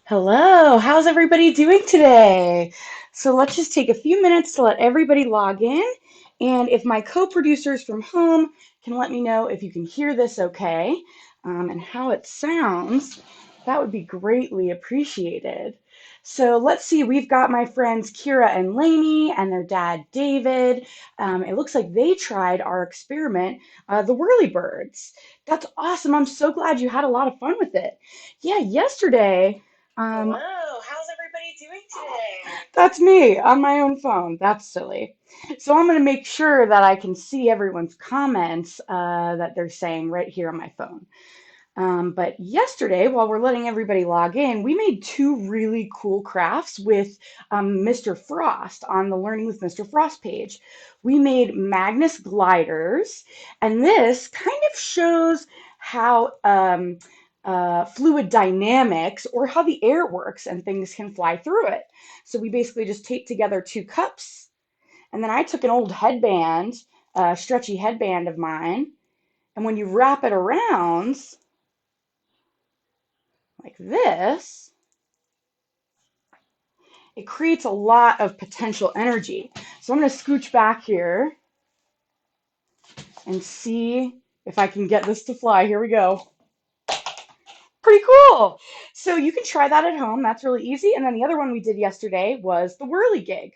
Hello, how's everybody doing today? So let's just take a few minutes to let everybody log in. And if my co-producers from home can let me know if you can hear this okay, and how it sounds, that would be greatly appreciated. So let's see, we've got my friends Kira and Lainey and their dad David. It looks like they tried our experiment, the Whirlybirds. That's awesome. I'm so glad you had a lot of fun with it. Yeah, yesterday. Hello, how's everybody doing today? That's me on my own phone. That's silly. So I'm going to make sure that I can see everyone's comments that they're saying right here on my phone. But yesterday, while we're letting everybody log in, we made two really cool crafts with Mr. Frost on the Learning with Mr. Frost page. We made Magnus Gliders, and this kind of shows how fluid dynamics or how the air works and things can fly through it. So we basically just taped together two cups, and then I took an old headband, a stretchy headband of mine, and when you wrap it around, like this, it creates a lot of potential energy. So I'm going to scooch back here and see if I can get this to fly. Here we go. Pretty cool. So you can try that at home. That's really easy. And then the other one we did yesterday was the Whirligig.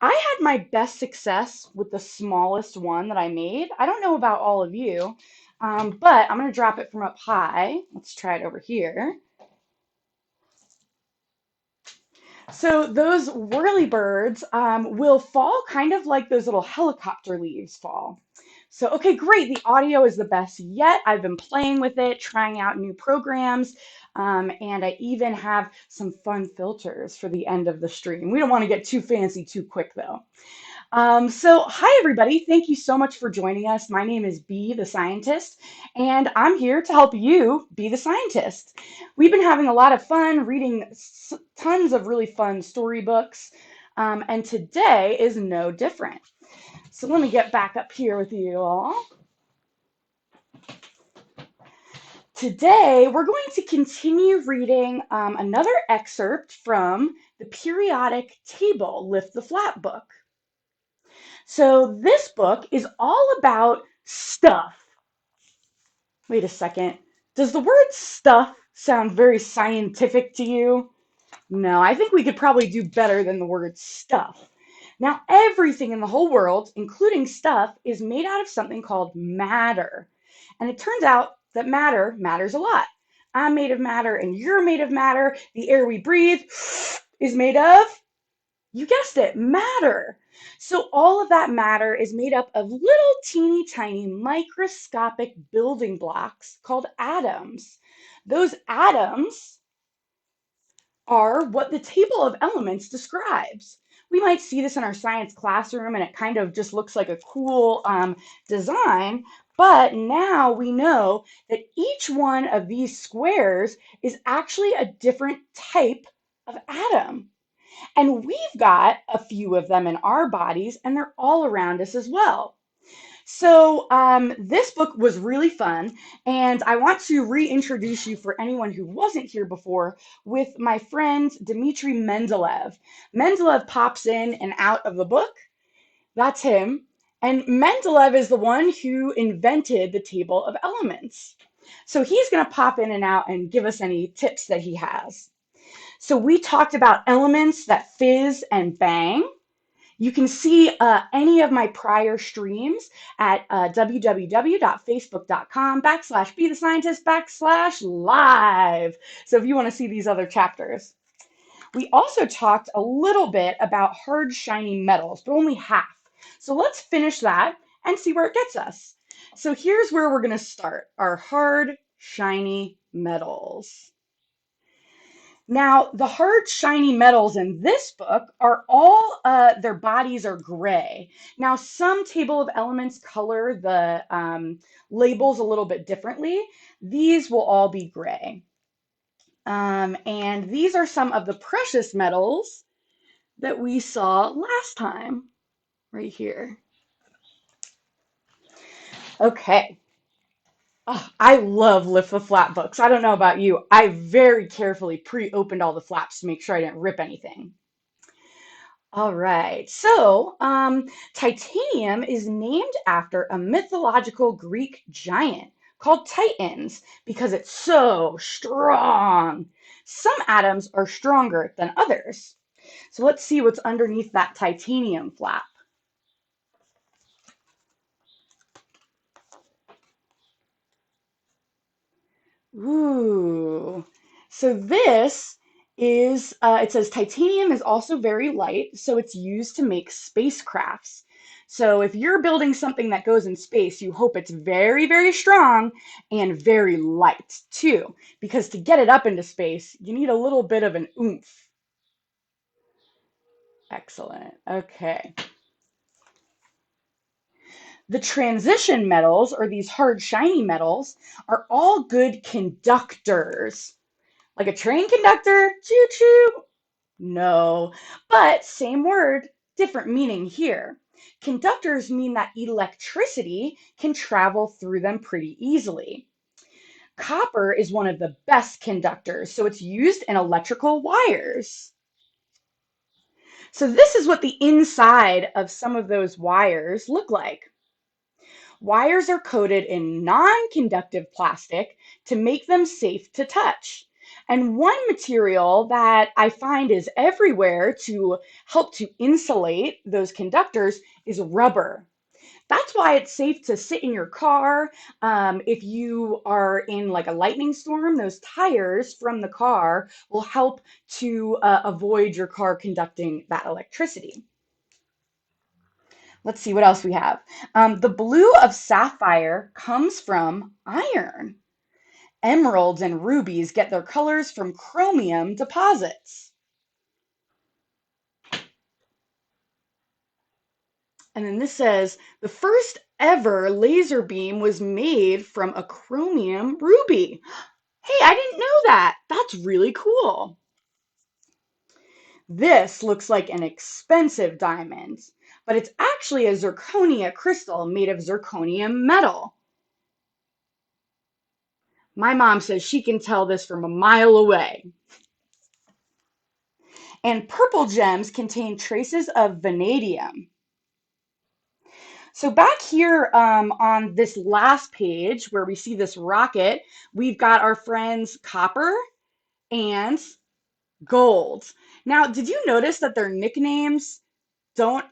I had my best success with the smallest one that I made. I don't know about all of you, but I'm going to drop it from up high. Let's try it over here. So those whirlybirds will fall kind of like those little helicopter leaves fall. So, okay, great. The audio is the best yet. I've been playing with it, trying out new programs, and I even have some fun filters for the end of the stream. We don't want to get too fancy too quick, though. So, hi, everybody. Thank you so much for joining us. My name is Bee, the scientist, and I'm here to help you be the scientist. We've been having a lot of fun reading tons of really fun storybooks, and today is no different. So, let me get back up here with you all. Today, we're going to continue reading another excerpt from the periodic table Lift the Flap book. So this book is all about stuff. Wait a second. Does the word stuff sound very scientific to you? No, I think we could probably do better than the word stuff. Now, everything in the whole world, including stuff, is made out of something called matter. And it turns out that matter matters a lot. I'm made of matter and you're made of matter. The air we breathe is made of, you guessed it, matter. So all of that matter is made up of little teeny tiny microscopic building blocks called atoms. Those atoms are what the table of elements describes. We might see this in our science classroom and it kind of just looks like a cool design, but now we know that each one of these squares is actually a different type of atom. And we've got a few of them in our bodies, and they're all around us as well. So, this book was really fun, and I want to reintroduce you for anyone who wasn't here before with my friend Dmitry Mendeleev. Mendeleev pops in and out of the book. That's him. And Mendeleev is the one who invented the table of elements. So, he's going to pop in and out and give us any tips that he has. So we talked about elements that fizz and bang. You can see any of my prior streams at www.facebook.com/be the scientist/live. So if you want to see these other chapters. We also talked a little bit about hard, shiny metals, but only half. So let's finish that and see where it gets us. So here's where we're going to start, our hard, shiny metals. Now, the hard, shiny metals in this book are all, their bodies are gray. Now, some table of elements color the labels a little bit differently. These will all be gray. And these are some of the precious metals that we saw last time, right here. Okay. Oh, I love lift the flap books. I don't know about you. I very carefully pre-opened all the flaps to make sure I didn't rip anything. All right. Titanium is named after a mythological Greek giant called Titans because it's so strong. Some atoms are stronger than others. So let's see what's underneath that titanium flap. Ooh. So this is, it says titanium is also very light, so it's used to make spacecrafts. So if you're building something that goes in space, you hope it's very, very strong and very light too, because to get it up into space, you need a little bit of an oomph. Excellent. Okay. The transition metals, or these hard, shiny metals, are all good conductors. Like a train conductor, choo choo. No, but same word, different meaning here. Conductors mean that electricity can travel through them pretty easily. Copper is one of the best conductors, so it's used in electrical wires. So this is what the inside of some of those wires look like. Wires are coated in non-conductive plastic to make them safe to touch. And one material that I find is everywhere to help to insulate those conductors is rubber. That's why it's safe to sit in your car. If you are in like a lightning storm, those tires from the car will help to avoid your car conducting that electricity. Let's see what else we have. The blue of sapphire comes from iron. Emeralds and rubies get their colors from chromium deposits. And then this says the first ever laser beam was made from a chromium ruby. Hey, I didn't know that. That's really cool. This looks like an expensive diamond, but it's actually a zirconia crystal made of zirconium metal. My mom says she can tell this from a mile away. And purple gems contain traces of vanadium. So back here on this last page where we see this rocket, we've got our friends copper and gold. Now, did you notice that their nicknames don't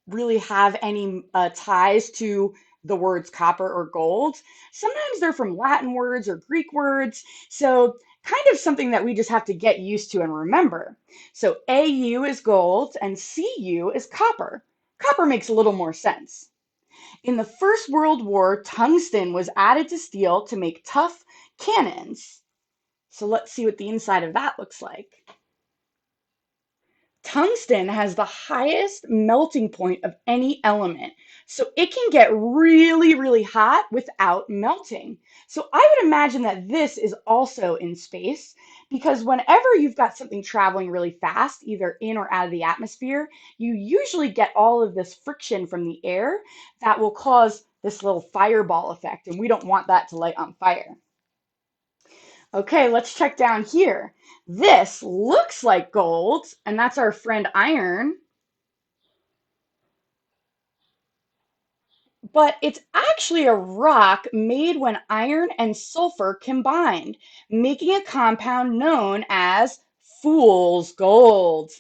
really have any ties to the words copper or gold? Sometimes they're from Latin words or Greek words. So kind of something that we just have to get used to and remember. So AU is gold and CU is copper. Copper makes a little more sense. In the First World War, tungsten was added to steel to make tough cannons. So let's see what the inside of that looks like. Tungsten has the highest melting point of any element, so it can get really, really hot without melting. So I would imagine that this is also in space because whenever you've got something traveling really fast, either in or out of the atmosphere, you usually get all of this friction from the air that will cause this little fireball effect, and we don't want that to light on fire. Okay, let's check down here. This looks like gold, and that's our friend iron, but it's actually a rock made when iron and sulfur combined, making a compound known as fool's gold.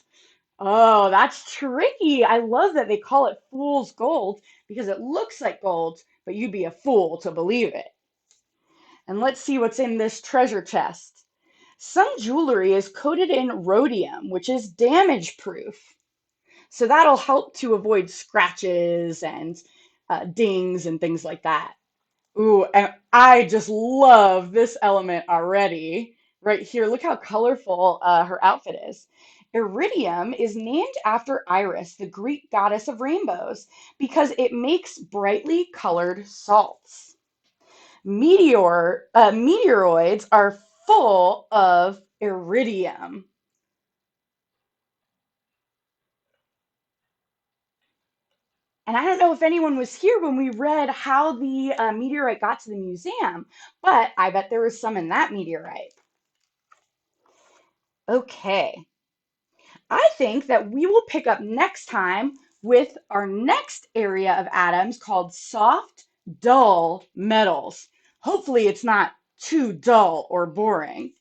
Oh, that's tricky. I love that they call it fool's gold because it looks like gold, but you'd be a fool to believe it. And let's see what's in this treasure chest. Some jewelry is coated in rhodium, which is damage proof. So that'll help to avoid scratches and dings and things like that. Ooh, and I just love this element already. Right here, look how colorful her outfit is. Iridium is named after Iris, the Greek goddess of rainbows, because it makes brightly colored salts. Meteoroids are full of iridium. And I don't know if anyone was here when we read how the meteorite got to the museum, but I bet there was some in that meteorite. Okay, I think that we will pick up next time with our next area of atoms called soft, dull metals. Hopefully, it's not too dull or boring.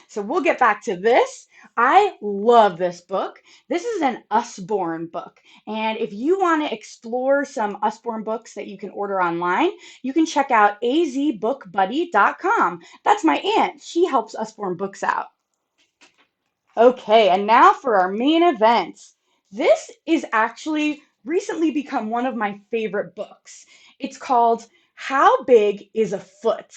So we'll get back to this. I love this book. This is an Usborne book. And if you want to explore some Usborne books that you can order online, you can check out azbookbuddy.com. That's my aunt. She helps Usborne books out. Okay, and now for our main event. This is actually recently become one of my favorite books. It's called How Big is a Foot?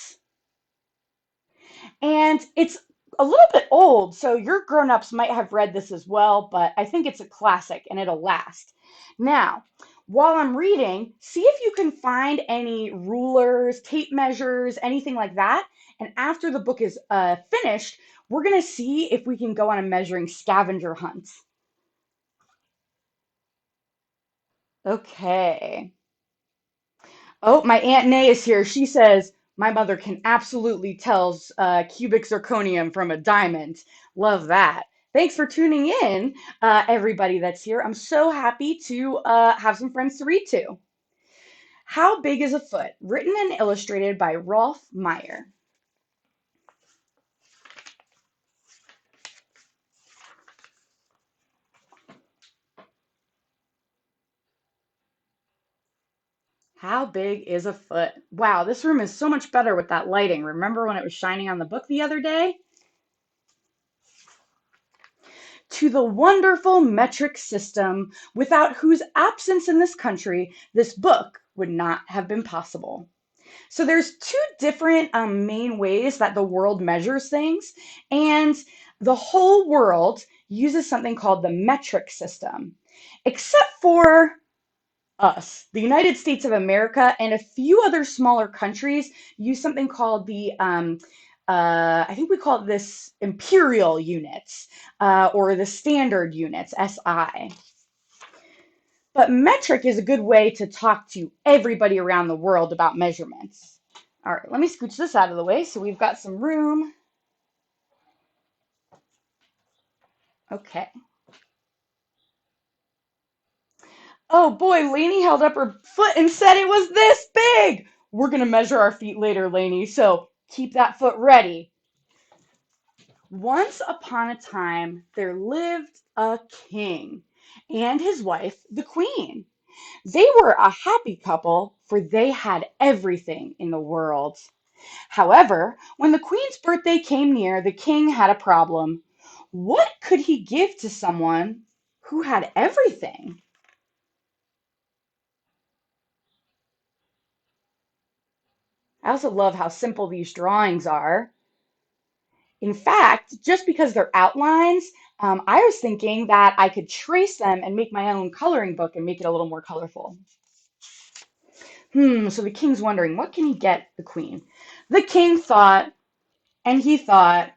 And it's a little bit old, so your grown-ups might have read this as well, but I think it's a classic and it'll last. Now, while I'm reading, see if you can find any rulers, tape measures, anything like that. And after the book is finished, we're going to see if we can go on a measuring scavenger hunt. Okay. Oh, my Aunt Nay is here. She says, my mother can absolutely tell cubic zirconium from a diamond. Love that. Thanks for tuning in, everybody that's here. I'm so happy to have some friends to read to. How Big is a Foot? Written and illustrated by Rolf Myller. How big is a foot? Wow, this room is so much better with that lighting. Remember when it was shining on the book the other day? To the wonderful metric system, without whose absence in this country, this book would not have been possible. So there's two different main ways that the world measures things, and the whole world uses something called the metric system, except for us. The United States of America and a few other smaller countries use something called I think we call it this imperial units or the standard units, SI. But metric is a good way to talk to everybody around the world about measurements. All right, let me scooch this out of the way so we've got some room. Okay. Oh boy, Lainey held up her foot and said it was this big. We're going to measure our feet later, Lainey, so keep that foot ready. Once upon a time, there lived a king and his wife, the queen. They were a happy couple, for they had everything in the world. However, when the queen's birthday came near, the king had a problem. What could he give to someone who had everything? I also love how simple these drawings are. In fact, just because they're outlines, I was thinking that I could trace them and make my own coloring book and make it a little more colorful. So the king's wondering, what can he get the queen? The king thought, and he thought,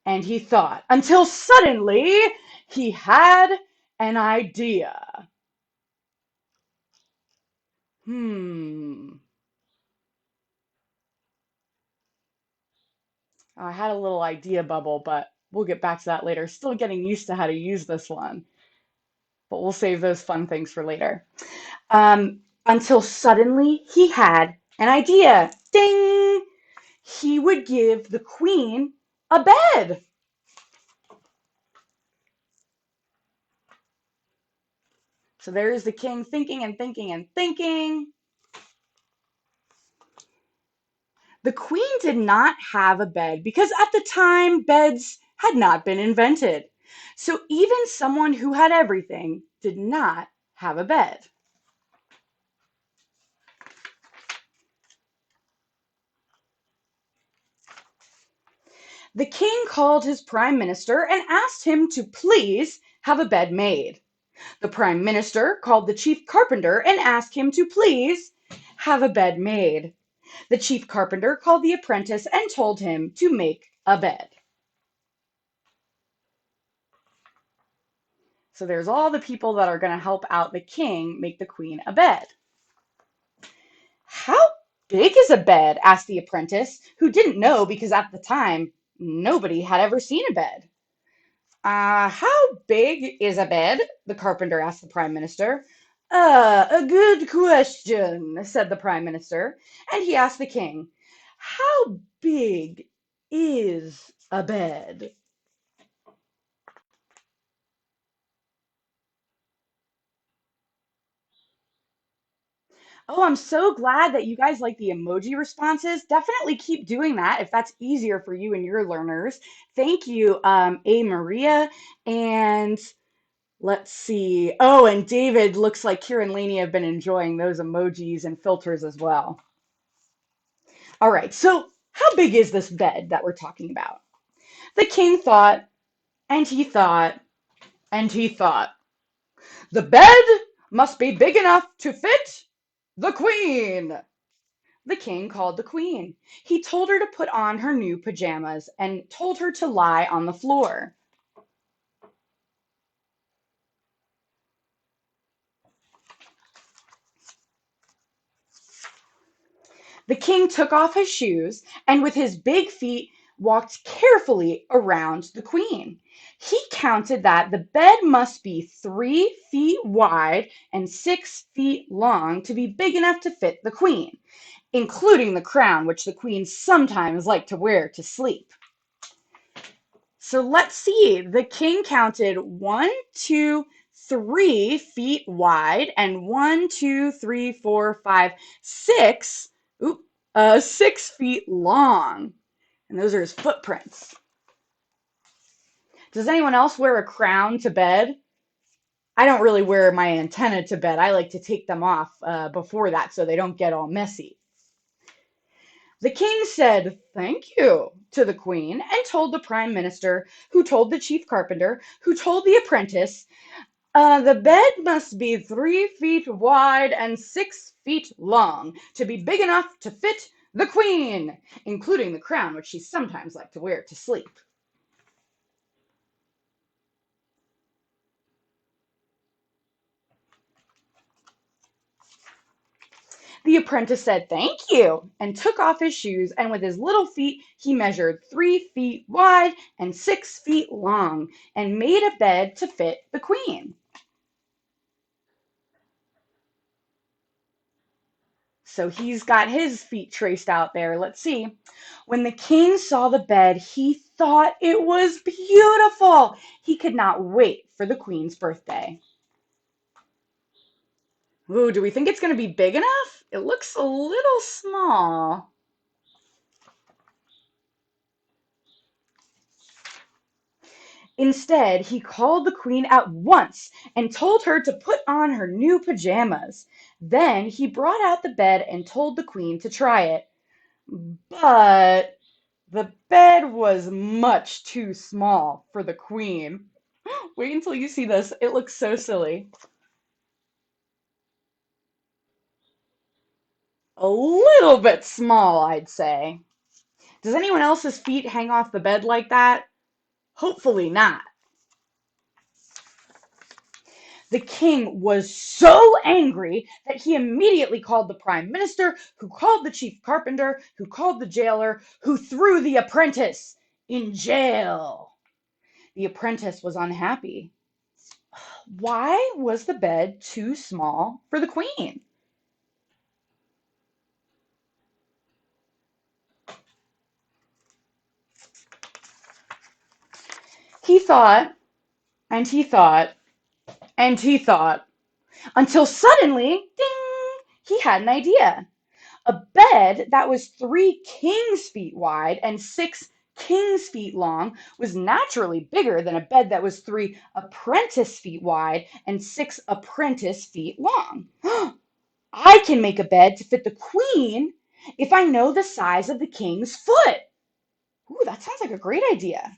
and he thought, until suddenly he had an idea. Hmm. I had a little idea bubble, but we'll get back to that later. Still getting used to how to use this one, but we'll save those fun things for later. Until suddenly he had an idea. Ding! He would give the queen a bed. So there's the king thinking and thinking and thinking. The queen did not have a bed because at the time beds had not been invented. So even someone who had everything did not have a bed. The king called his prime minister and asked him to please have a bed made. The prime minister called the chief carpenter and asked him to please have a bed made. The chief carpenter called the apprentice and told him to make a bed. So there's all the people that are going to help out the king make the queen a bed. How big is a bed? Asked the apprentice, who didn't know because at the time nobody had ever seen a bed. How big is a bed? The carpenter asked the prime minister. A good question, said the prime minister. And he asked the king, how big is a bed? Oh, I'm so glad that you guys like the emoji responses. Definitely keep doing that if that's easier for you and your learners. Thank you, A. Maria. And let's see. Oh, and David, looks like Kira and Lainey have been enjoying those emojis and filters as well. All right, so how big is this bed that we're talking about? The king thought, and he thought, and he thought. The bed must be big enough to fit the queen. The king called the queen. He told her to put on her new pajamas and told her to lie on the floor. The king took off his shoes and with his big feet walked carefully around the queen. He counted that the bed must be 3 feet wide and 6 feet long to be big enough to fit the queen, including the crown, which the queen sometimes liked to wear to sleep. So let's see. The king counted 1, 2, 3 feet wide and 1, 2, 3, 4, 5, 6. 6 feet long. And those are his footprints. Does anyone else wear a crown to bed? I don't really wear my antenna to bed. I like to take them off before that so they don't get all messy. The king said, "Thank you," to the queen and told the prime minister, who told the chief carpenter, who told the apprentice, the bed must be 3 feet wide and 6 feet long to be big enough to fit the queen, including the crown, which she sometimes liked to wear to sleep. The apprentice said, "Thank you," and took off his shoes, and with his little feet he measured 3 feet wide and 6 feet long, and made a bed to fit the queen. So he's got his feet traced out there. Let's see. When the king saw the bed, he thought it was beautiful. He could not wait for the queen's birthday. Ooh, do we think it's going to be big enough? It looks a little small. Instead, he called the queen at once and told her to put on her new pajamas. Then he brought out the bed and told the queen to try it. But the bed was much too small for the queen. Wait until you see this. It looks so silly. A little bit small, I'd say. Does anyone else's feet hang off the bed like that? Hopefully not. The king was so angry that he immediately called the prime minister, who called the chief carpenter, who called the jailer, who threw the apprentice in jail. The apprentice was unhappy. Why was the bed too small for the queen? He thought, and he thought, and he thought, until suddenly, ding, he had an idea. A bed that was 3 king's feet wide and 6 king's feet long was naturally bigger than a bed that was 3 apprentice feet wide and 6 apprentice feet long. I can make a bed to fit the queen if I know the size of the king's foot. Ooh, that sounds like a great idea.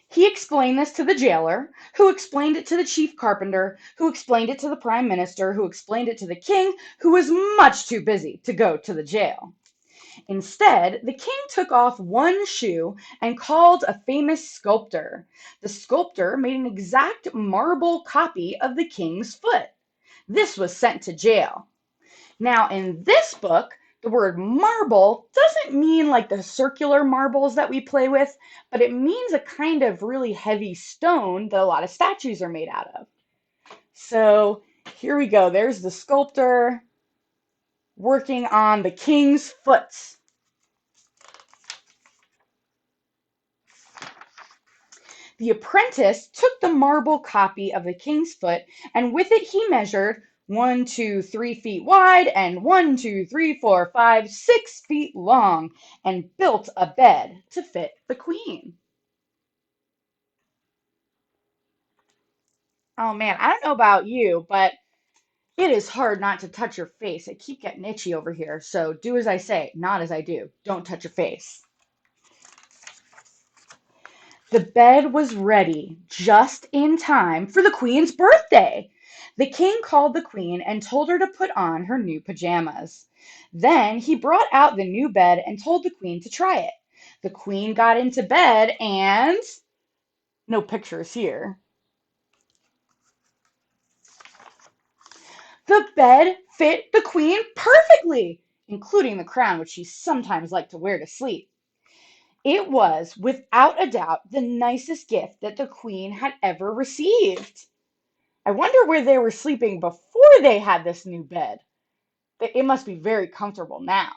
He explained this to the jailer, who explained it to the chief carpenter, who explained it to the prime minister, who explained it to the king, who was much too busy to go to the jail. Instead, the king took off one shoe and called a famous sculptor. The sculptor made an exact marble copy of the king's foot. This was sent to jail. Now, in this book, the word marble doesn't mean like the circular marbles that we play with, but it means a kind of really heavy stone that a lot of statues are made out of. So here we go. There's the sculptor working on the king's foot. The apprentice took the marble copy of the king's foot, and with it he measured 1, 2, 3 feet wide and 1, 2, 3, 4, 5, 6 feet long, and built a bed to fit the queen. Oh man, I don't know about you, but it is hard not to touch your face. I keep getting itchy over here, so do as I say, not as I do. Don't touch your face. The bed was ready just in time for the queen's birthday. The king called the queen and told her to put on her new pajamas. Then he brought out the new bed and told the queen to try it. The queen got into bed and no pictures here. The bed fit the queen perfectly, including the crown which she sometimes liked to wear to sleep. It was, without a doubt, the nicest gift that the queen had ever received. I wonder where they were sleeping before they had this new bed. It must be very comfortable now.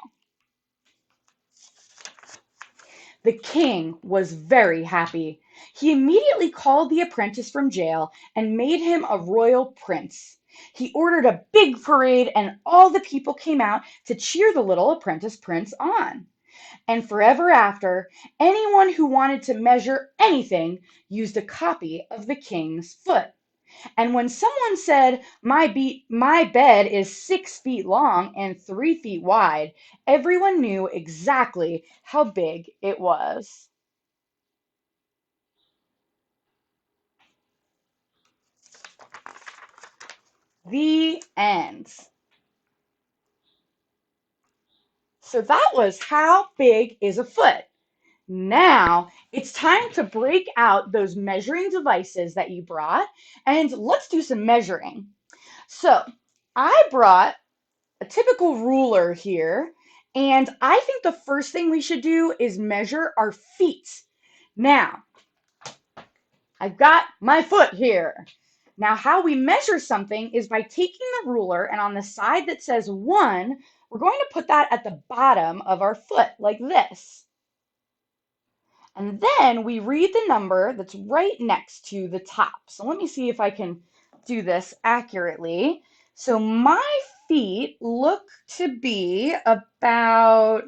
The king was very happy. He immediately called the apprentice from jail and made him a royal prince. He ordered a big parade, and all the people came out to cheer the little apprentice prince on. And forever after, anyone who wanted to measure anything used a copy of the king's foot. And when someone said, my bed is 6 feet long and 3 feet wide, everyone knew exactly how big it was. The end. So that was how big is a foot. Now it's time to break out those measuring devices that you brought, and let's do some measuring. So I brought a typical ruler here, and I think the first thing we should do is measure our feet. Now, I've got my foot here. Now, how we measure something is by taking the ruler, and on the side that says 1, we're going to put that at the bottom of our foot, like this. And then we read the number that's right next to the top. So let me see if I can do this accurately. So my feet look to be about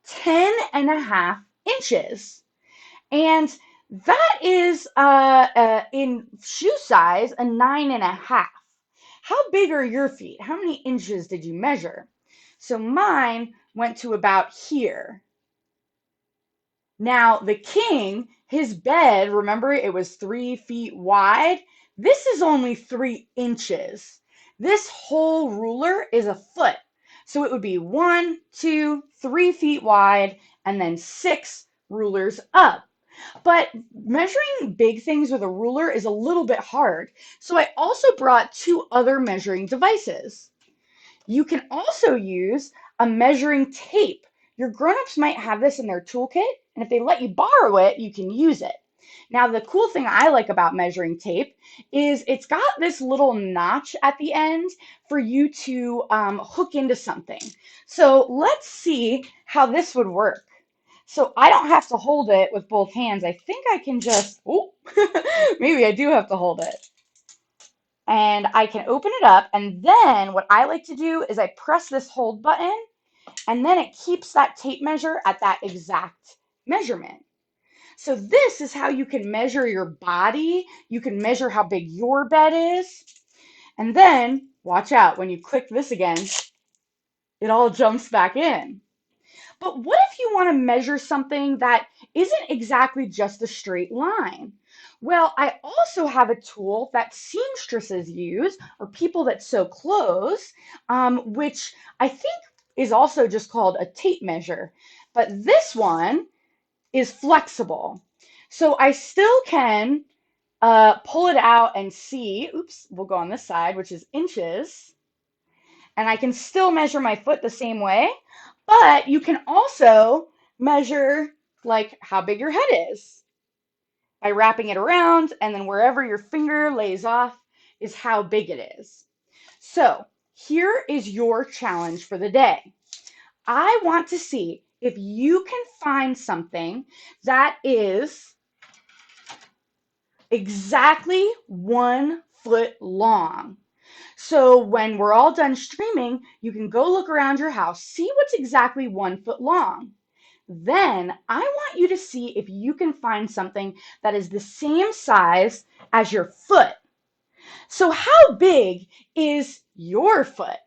10.5 inches. And that is in shoe size a 9.5. How big are your feet? How many inches did you measure? So mine went to about here. Now, the king, his bed, remember it was 3 feet wide? This is only 3 inches. This whole ruler is a foot. So it would be 1, 2, 3 feet wide, and then 6 rulers up. But measuring big things with a ruler is a little bit hard. So I also brought 2 other measuring devices. You can also use a measuring tape. Your grown-ups might have this in their toolkit, and if they let you borrow it, you can use it. Now, the cool thing I like about measuring tape is it's got this little notch at the end for you to hook into something. So let's see how this would work. So I don't have to hold it with both hands. I think I can just, oh, maybe I do have to hold it. And I can open it up, and then what I like to do is I press this hold button, and then it keeps that tape measure at that exact measurement. So this is how you can measure your body. You can measure how big your bed is. And then, watch out, when you click this again, it all jumps back in. But what if you want to measure something that isn't exactly just a straight line? Well, I also have a tool that seamstresses use, or people that sew clothes, which I think is also just called a tape measure, but this one is flexible. So I still can pull it out and see, oops, we'll go on this side, which is inches, and I can still measure my foot the same way, but you can also measure like how big your head is by wrapping it around, and then wherever your finger lays off is how big it is. So here is your challenge for the day. I want to see if you can find something that is exactly 1 foot long. So when we're all done streaming, you can go look around your house, see what's exactly 1 foot long. Then I want you to see if you can find something that is the same size as your foot. So how big is your foot?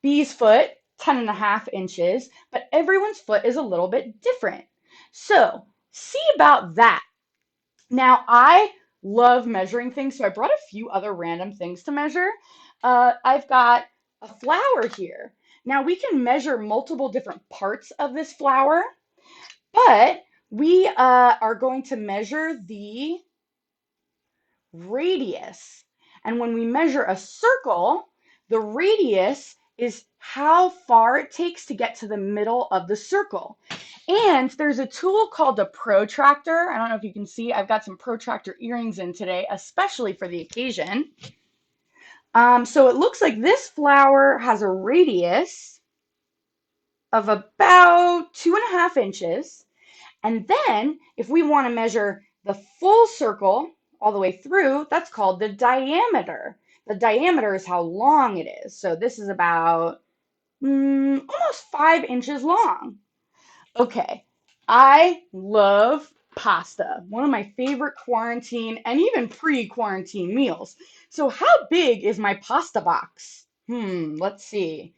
B's foot, 10.5 inches, but everyone's foot is a little bit different. So see about that. Now, I love measuring things, so I brought a few other random things to measure. I've got a flower here. Now, we can measure multiple different parts of this flower, but we are going to measure the radius. And when we measure a circle, the radius is how far it takes to get to the middle of the circle. And there's a tool called a protractor. I don't know if you can see, I've got some protractor earrings in today, especially for the occasion. So it looks like this flower has a radius of about 2.5 inches. And then if we want to measure the full circle all the way through, that's called the diameter. The diameter is how long it is. So this is about almost 5 inches long. Okay, I love pasta, one of my favorite quarantine and even pre-quarantine meals. So how big is my pasta box? Let's see.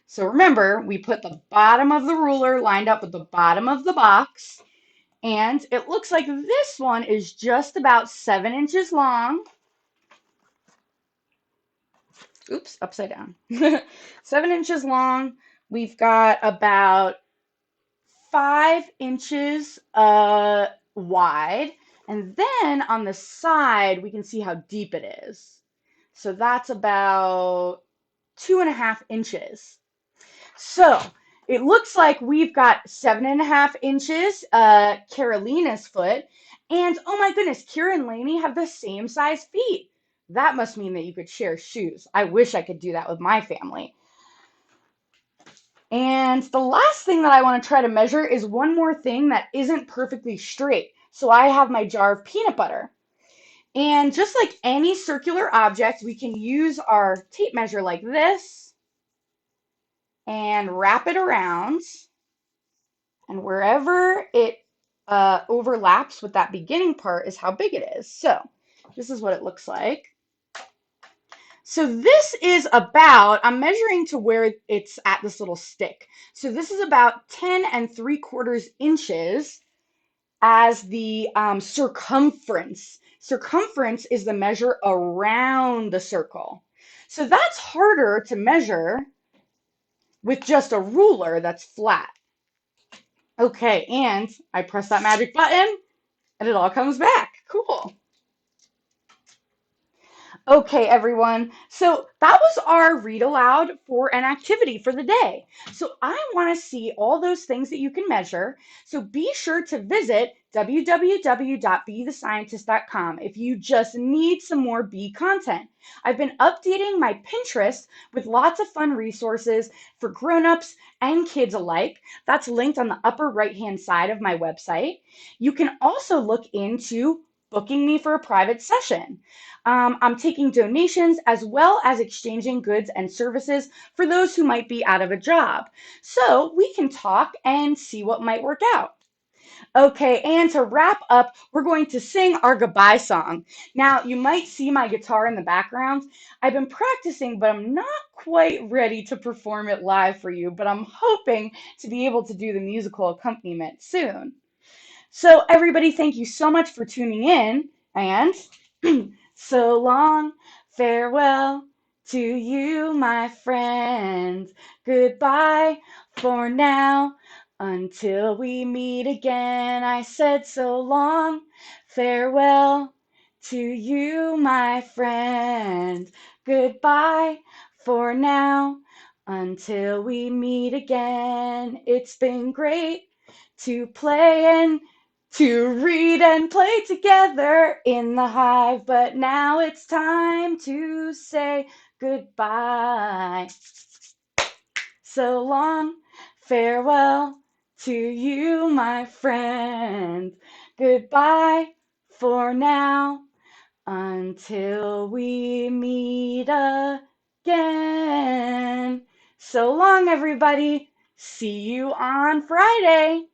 So remember, we put the bottom of the ruler lined up with the bottom of the box, and it looks like this one is just about 7 inches long. Oops, upside down. 7 inches long. We've got about 5 inches wide. And then on the side, we can see how deep it is. So that's about 2.5 inches. So it looks like we've got 7.5 inches, Carolina's foot. And oh my goodness, Kira and Lainey have the same size feet. That must mean that you could share shoes. I wish I could do that with my family. And the last thing that I want to try to measure is one more thing that isn't perfectly straight. So I have my jar of peanut butter. And just like any circular object, we can use our tape measure like this and wrap it around. And wherever it overlaps with that beginning part is how big it is. So this is what it looks like. So this is about, I'm measuring to where it's at this little stick. So this is about 10.75 inches as the circumference. Circumference is the measure around the circle. So that's harder to measure with just a ruler that's flat. Okay, and I press that magic button and it all comes back. Cool. Okay, everyone. So that was our read aloud for an activity for the day. So I want to see all those things that you can measure. So be sure to visit www.bethescientist.com if you just need some more bee content. I've been updating my Pinterest with lots of fun resources for grown-ups and kids alike. That's linked on the upper right-hand side of my website. You can also look into booking me for a private session. I'm taking donations as well as exchanging goods and services for those who might be out of a job. So we can talk and see what might work out. Okay, and to wrap up, we're going to sing our goodbye song. Now, you might see my guitar in the background. I've been practicing, but I'm not quite ready to perform it live for you, but I'm hoping to be able to do the musical accompaniment soon. So everybody, thank you so much for tuning in, and so long, farewell to you, my friend. Goodbye for now. Until we meet again, I said so long. Farewell to you, my friend. Goodbye for now. Until we meet again, it's been great to play and to read and play together in the hive, but now it's time to say goodbye. So long, farewell to you, my friend. Goodbye for now, until we meet again. So long, everybody. See you on Friday.